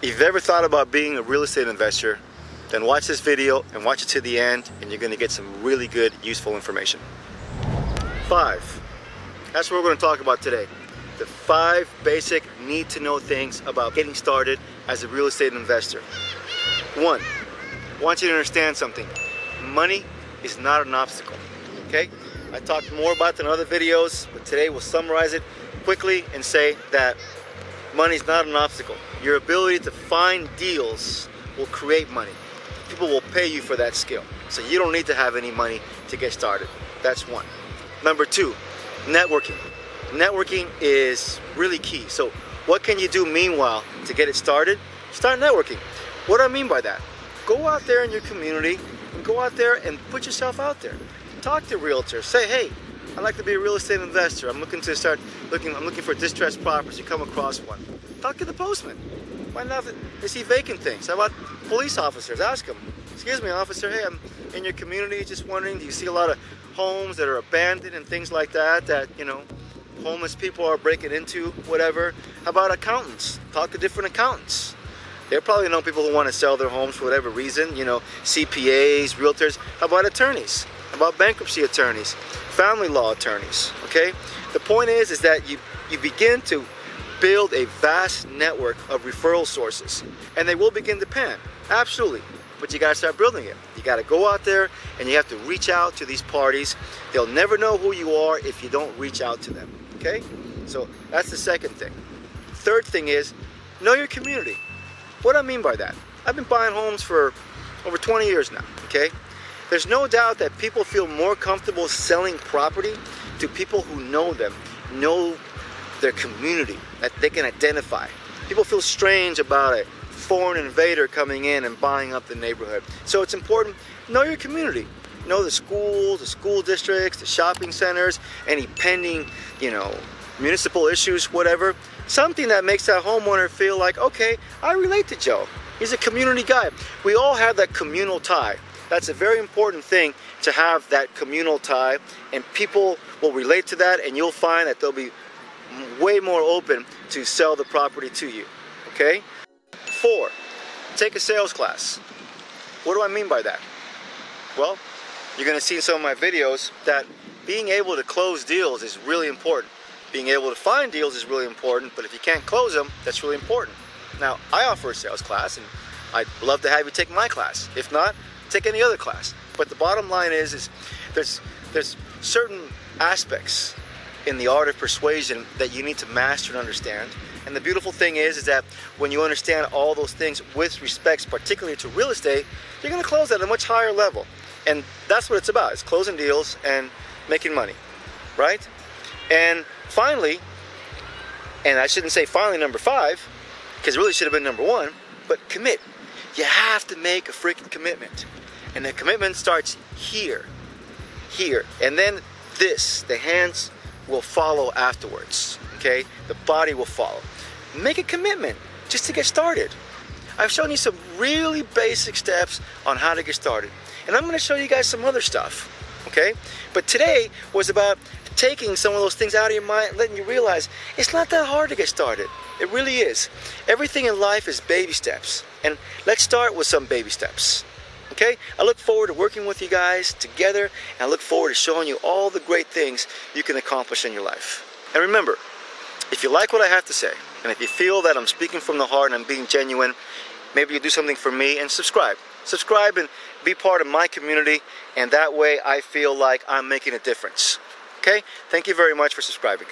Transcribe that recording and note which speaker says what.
Speaker 1: If you've ever thought about being a real estate investor, then watch this video and watch it to the end, and you're going to get some really good, useful information. 5. That's what we're going to talk about today. The 5 basic need-to-know things about getting started as a real estate investor. 1. I want you to understand something. Money is not an obstacle, okay? I talked more about that in other videos, but today we'll summarize it quickly and say that money is not an obstacle. Your ability to find deals will create money. People will pay you for that skill. So you don't need to have any money to get started. That's 1. Number 2, networking. Networking is really key. So what can you do meanwhile to get it started? Start networking. What do I mean by that? Go out there in your community and go out there and put yourself out there. Talk to realtors. Say, hey, I'd like to be a real estate investor. I'm looking for distressed properties. You come across one. Talk to the postman. Find out if they see vacant things. How about police officers? Ask them, excuse me, officer, hey, I'm in your community, just wondering, do you see a lot of homes that are abandoned and things like that, you know, homeless people are breaking into, whatever. How about accountants? Talk to different accountants. They probably know people who want to sell their homes for whatever reason, you know, CPAs, realtors. How about attorneys? How about bankruptcy attorneys? Family law attorneys, okay? The point is that you begin to build a vast network of referral sources, and they will begin to pan, absolutely. But you got to start building it. You got to go out there and you have to reach out to these parties. They'll never know who you are if you don't reach out to them, okay? So that's the second thing. Third thing is, know your community. What do I mean by that? I've been buying homes for over 20 years now, okay? There's no doubt that people feel more comfortable selling property to people who know them, know their community, that they can identify. People feel strange about a foreign invader coming in and buying up the neighborhood. So it's important, know your community. Know the schools, the school districts, the shopping centers, any pending, you know, municipal issues, whatever. Something that makes that homeowner feel like, okay, I relate to Joe. He's a community guy. We all have that communal tie. That's a very important thing, to have that communal tie, and people will relate to that, and you'll find that they'll be way more open to sell the property to you, okay? 4, take a sales class. What do I mean by that? Well, you're going to see in some of my videos that being able to close deals is really important. Being able to find deals is really important, but if you can't close them, that's really important. Now, I offer a sales class, and I'd love to have you take my class. If not, take any other class. But the bottom line is there's certain aspects in the art of persuasion that you need to master and understand. And the beautiful thing is that when you understand all those things with respects, particularly to real estate, you're going to close at a much higher level. And that's what it's about. It's closing deals and making money, right? And finally, and I shouldn't say finally number 5, because it really should have been number 1, but commit. You have to make a freaking commitment. And the commitment starts here, and then this, the hands will follow afterwards, okay? The body will follow. Make a commitment just to get started. I've shown you some really basic steps on how to get started. And I'm gonna show you guys some other stuff, okay? But today was about taking some of those things out of your mind, letting you realize it's not that hard to get started. It really is. Everything in life is baby steps. And let's start with some baby steps. Okay? I look forward to working with you guys together, and I look forward to showing you all the great things you can accomplish in your life. And remember, if you like what I have to say, and if you feel that I'm speaking from the heart and I'm being genuine, maybe you do something for me and subscribe. Subscribe and be part of my community, and that way I feel like I'm making a difference. Okay? Thank you very much for subscribing.